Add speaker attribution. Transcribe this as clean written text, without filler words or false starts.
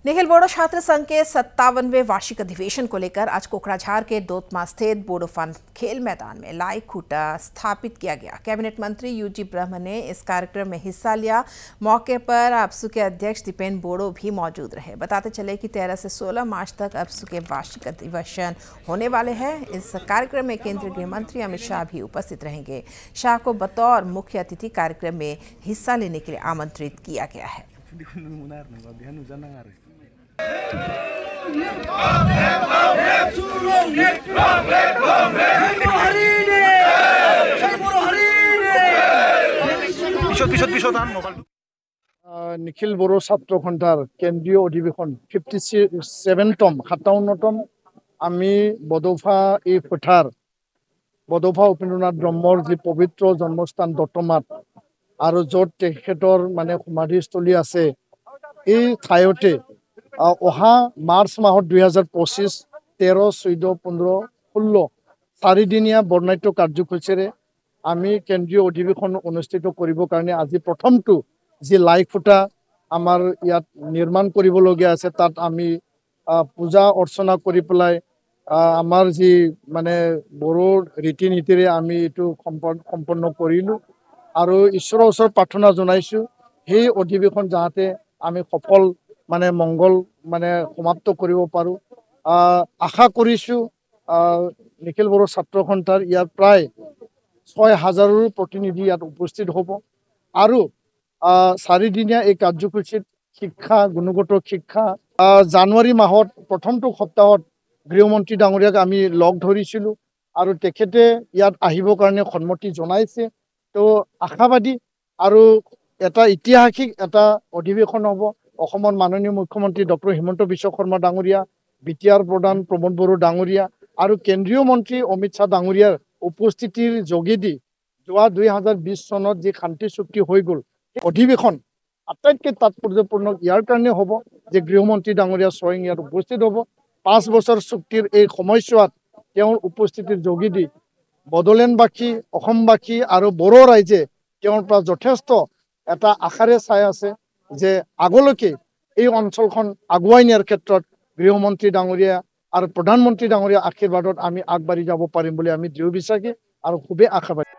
Speaker 1: निखिल बोडो छात्र संघ के 57वें वार्षिक अधिवेशन को लेकर आज कोकराझार के दोतमा स्थित बोडो फन खेल मैदान में लाइक खूटा स्थापित किया गया। कैबिनेट मंत्री यूजी ब्रह्म ने इस कार्यक्रम में हिस्सा लिया। मौके पर अप्सू के अध्यक्ष दीपेन बोडो भी मौजूद रहे। बताते चले कि 13 से 16 मार्च तक अप्सू के वार्षिक अधिवेशन होने वाले हैं। इस कार्यक्रम में केंद्रीय गृह मंत्री अमित शाह भी उपस्थित रहेंगे। शाह को बतौर मुख्य अतिथि कार्यक्रम में हिस्सा लेने के लिए आमंत्रित किया गया है।
Speaker 2: निखिल बोडो छात्र घंटार केंद्रीय अधिवेशन 57तम 57तम आमी बडौफा ए फोटार बडौफा उपेन्द्रनाथ ब्रह्मर जी पवित्र जन्मस्थान दतमात और जत तेखेतर माने समाधिस्थली आछे এই ঠাইতে অহা মাৰ্চ মাহৰ 2025 13 14 15 16 চাৰিদিনীয়া বৰ্ণাঢ্য কাৰ্যসূচীৰে আমি কেন্দ্ৰীয় অধিৱেশন অনুষ্ঠিত কৰিবৰ কাৰণে আজি প্ৰথমটো যি লাইক ফুটা আমাৰ ইয়াত নিৰ্মাণ কৰিবলগীয়া আছে তাত আমি পূজা অৰ্চনা কৰি পেলাই আমাৰ যি মানে বড়ো ৰীতি নীতিৰে আমি এটো সম্পন্ন কৰিলো আৰু ঈশ্বৰৰ ওচৰত প্ৰাৰ্থনা জনাইছো সেই অধিৱেশন যাতে আমি সফল মানে মংগল মানে সমাপ্ত কৰিব পাৰো আশা কৰিছো নিখিল বড়ো ছাত্ৰ ঘণ্টাৰ ইয়াৰ প্ৰায় 6000ৰ প্ৰতিনিধি ইয়াত উপস্থিত হ'ব আৰু চাৰিদিনীয়া এই কাৰ্যসূচীত শিক্ষা গুণগত শিক্ষা জানুৱাৰী মাহত প্ৰথমটো সপ্তাহত গৃহমন্ত্ৰী ডাঙৰীয়াক আমি লগ ধৰিছিলো আৰু তেখেতে ইয়াত আহিবৰ কাৰণে সন্মতি জনাইছে তো আশাবাদী আৰু এটা ঐতিহাসিক এটা অধিৱেশন হ'ব অসমৰ মাননীয় মুখ্যমন্ত্ৰী ডক্টৰ হিমন্ত বিশ্ব শৰ্মা ডাঙৰীয়া বিটিআৰ প্ৰধান প্ৰমোদ বড়ো ডাঙৰীয়া আৰু কেন্দ্ৰীয় মন্ত্ৰী অমিত শাহ ডাঙৰীয়াৰ উপস্থিতিৰ যোগেদি যোৱা 2020 চনত যি শান্তি চুক্তি হৈ গ'ল অধিৱেশন আটাইতকৈ তাৎপৰ্যপূৰ্ণ ইয়াৰ কাৰণে হ'ব যে গৃহমন্ত্ৰী ডাঙৰীয়া স্বয়ং ইয়াত উপস্থিত হ'ব 5 বছৰ চুক্তিৰ এই সময়ছোৱাত তেওঁৰ উপস্থিতিৰ যোগেদি বড়োলেণ্ডবাসী অসমবাসী আৰু বড়ো ৰাইজে তেওঁৰ পৰা যথেষ্ট এটা আশাৰে চাই আছে যে আগলৈকে এই অঞ্চলখন আগুৱাই নিয়াৰ ক্ষেত্ৰত গৃহমন্ত্ৰী ডাঙৰীয়া আৰু প্ৰধানমন্ত্ৰী ডাঙৰীয়া আশীৰ্বাদত আমি আগবাঢ়ি যাব পাৰিম বুলি আমি দৃঢ় বিশ্বাসী আৰু খুবেই আশাবাদী।